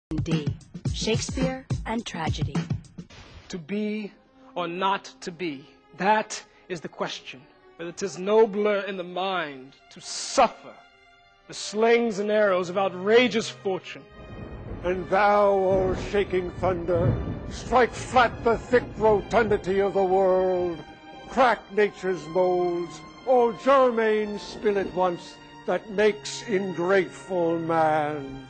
D. Shakespeare and tragedy. To be or not to be, that is the question. Whether 'tis nobler in the mind to suffer the slings and arrows of outrageous fortune. And thou, O shaking thunder, strike flat the thick rotundity of the world, crack nature's molds, all germain spill at once that makes ingrateful man.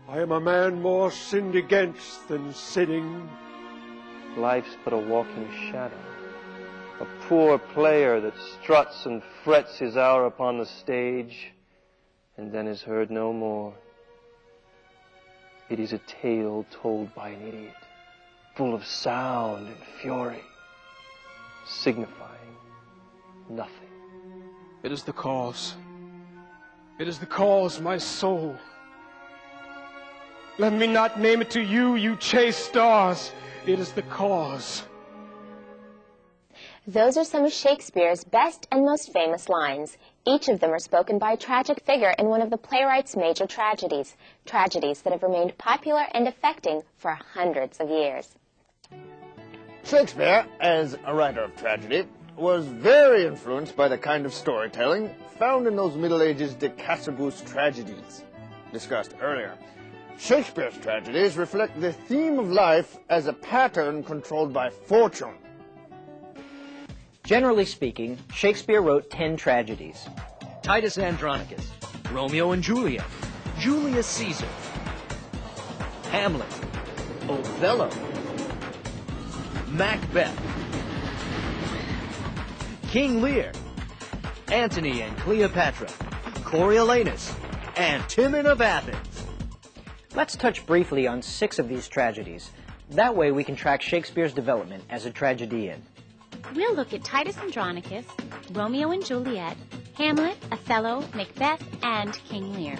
I am a man more sinned against than sinning. Life's but a walking shadow, a poor player that struts and frets his hour upon the stage, and then is heard no more. It is a tale told by an idiot, full of sound and fury, signifying nothing. It is the cause. It is the cause, my soul. Let me not name it to you, you chaste stars. It is the cause. Those are some of Shakespeare's best and most famous lines. Each of them are spoken by a tragic figure in one of the playwright's major tragedies, tragedies that have remained popular and affecting for hundreds of years. Shakespeare, as a writer of tragedy, was very influenced by the kind of storytelling found in those Middle Ages de Cassibus tragedies discussed earlier. Shakespeare's tragedies reflect the theme of life as a pattern controlled by fortune. Generally speaking, Shakespeare wrote 10 tragedies. Titus Andronicus, Romeo and Juliet, Julius Caesar, Hamlet, Othello, Macbeth, King Lear, Antony and Cleopatra, Coriolanus, and Timon of Athens. Let's touch briefly on 6 of these tragedies. That way we can track Shakespeare's development as a tragedian. We'll look at Titus Andronicus, Romeo and Juliet, Hamlet, Othello, Macbeth, and King Lear.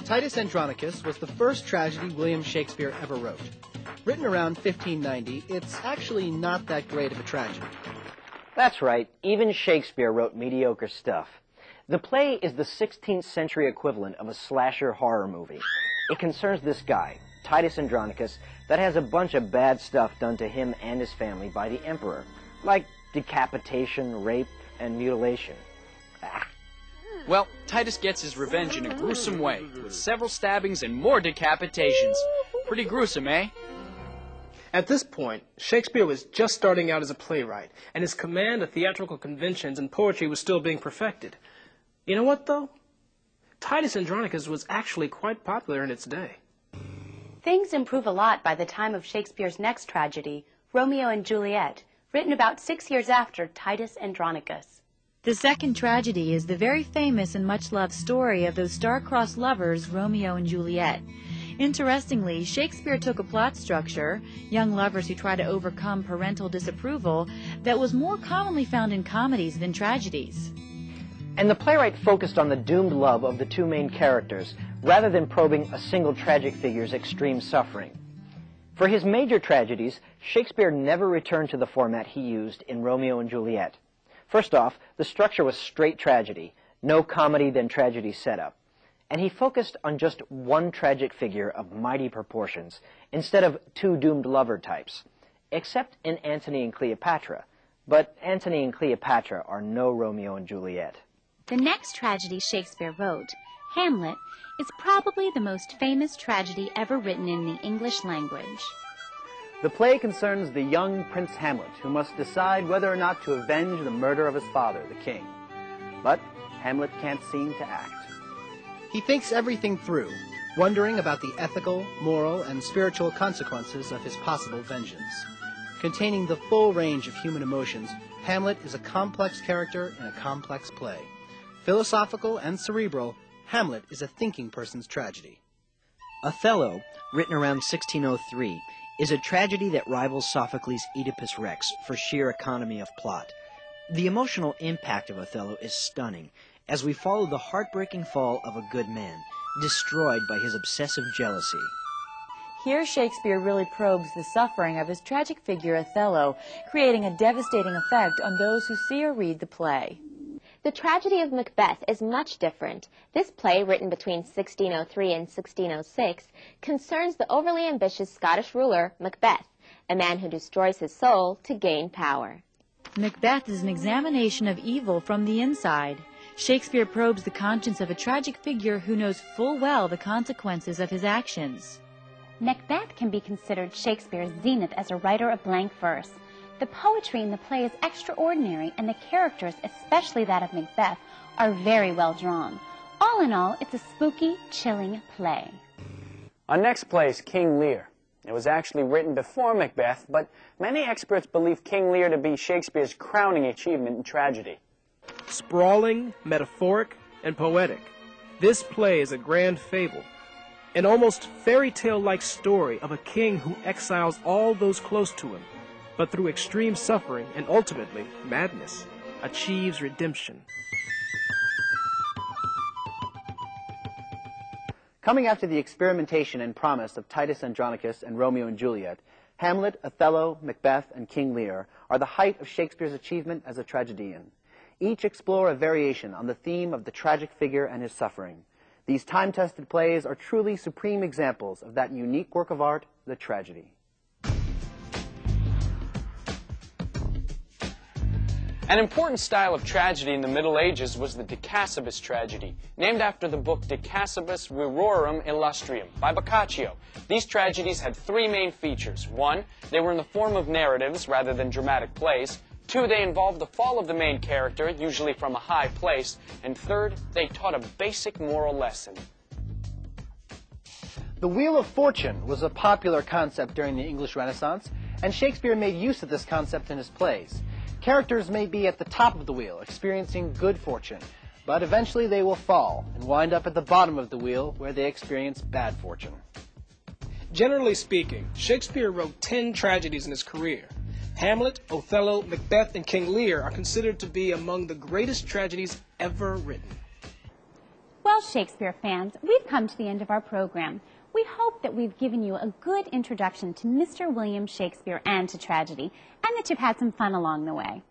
Titus Andronicus was the first tragedy William Shakespeare ever wrote. Written around 1590, it's actually not that great of a tragedy. That's right, even Shakespeare wrote mediocre stuff. The play is the 16th century equivalent of a slasher horror movie. It concerns this guy, Titus Andronicus, that has a bunch of bad stuff done to him and his family by the emperor, like decapitation, rape, and mutilation. Well, Titus gets his revenge in a gruesome way, with several stabbings and more decapitations. Pretty gruesome, eh? At this point, Shakespeare was just starting out as a playwright, and his command of theatrical conventions and poetry was still being perfected. You know what, though? Titus Andronicus was actually quite popular in its day. Things improve a lot by the time of Shakespeare's next tragedy, Romeo and Juliet, written about 6 years after Titus Andronicus. The second tragedy is the very famous and much-loved story of those star-crossed lovers, Romeo and Juliet. Interestingly, Shakespeare took a plot structure, young lovers who try to overcome parental disapproval, that was more commonly found in comedies than tragedies. And the playwright focused on the doomed love of the 2 main characters, rather than probing a single tragic figure's extreme suffering. For his major tragedies, Shakespeare never returned to the format he used in Romeo and Juliet. First off, the structure was straight tragedy, no comedy then tragedy setup. And he focused on just one tragic figure of mighty proportions, instead of 2 doomed lover types, except in Antony and Cleopatra. But Antony and Cleopatra are no Romeo and Juliet. The next tragedy Shakespeare wrote, Hamlet, is probably the most famous tragedy ever written in the English language. The play concerns the young Prince Hamlet, who must decide whether or not to avenge the murder of his father, the king. But Hamlet can't seem to act. He thinks everything through, wondering about the ethical, moral, and spiritual consequences of his possible vengeance. Containing the full range of human emotions, Hamlet is a complex character in a complex play. Philosophical and cerebral, Hamlet is a thinking person's tragedy. Othello, written around 1603, is a tragedy that rivals Sophocles' Oedipus Rex for sheer economy of plot. The emotional impact of Othello is stunning, as we follow the heartbreaking fall of a good man, destroyed by his obsessive jealousy. Here Shakespeare really probes the suffering of his tragic figure Othello, creating a devastating effect on those who see or read the play. The tragedy of Macbeth is much different. This play, written between 1603 and 1606, concerns the overly ambitious Scottish ruler, Macbeth, a man who destroys his soul to gain power. Macbeth is an examination of evil from the inside. Shakespeare probes the conscience of a tragic figure who knows full well the consequences of his actions. Macbeth can be considered Shakespeare's zenith as a writer of blank verse. The poetry in the play is extraordinary, and the characters, especially that of Macbeth, are very well drawn. All in all, it's a spooky, chilling play. Our next play is King Lear. It was actually written before Macbeth, but many experts believe King Lear to be Shakespeare's crowning achievement in tragedy. Sprawling, metaphoric, and poetic, this play is a grand fable, an almost fairy tale-like story of a king who exiles all those close to him, but through extreme suffering and ultimately madness, achieves redemption. Coming after the experimentation and promise of Titus Andronicus and Romeo and Juliet, Hamlet, Othello, Macbeth, and King Lear are the height of Shakespeare's achievement as a tragedian. Each explore a variation on the theme of the tragic figure and his suffering. These time-tested plays are truly supreme examples of that unique work of art, the tragedy. An important style of tragedy in the Middle Ages was the Decasibus tragedy, named after the book De Casibus Virorum Illustrium by Boccaccio. These tragedies had three main features. One, they were in the form of narratives rather than dramatic plays. Two, they involved the fall of the main character, usually from a high place. And third, they taught a basic moral lesson. The Wheel of Fortune was a popular concept during the English Renaissance, and Shakespeare made use of this concept in his plays. Characters may be at the top of the wheel, experiencing good fortune, but eventually they will fall and wind up at the bottom of the wheel where they experience bad fortune. Generally speaking, Shakespeare wrote 10 tragedies in his career. Hamlet, Othello, Macbeth, and King Lear are considered to be among the greatest tragedies ever written. Well, Shakespeare fans, we've come to the end of our program. We hope that we've given you a good introduction to Mr. William Shakespeare and to tragedy, and that you've had some fun along the way.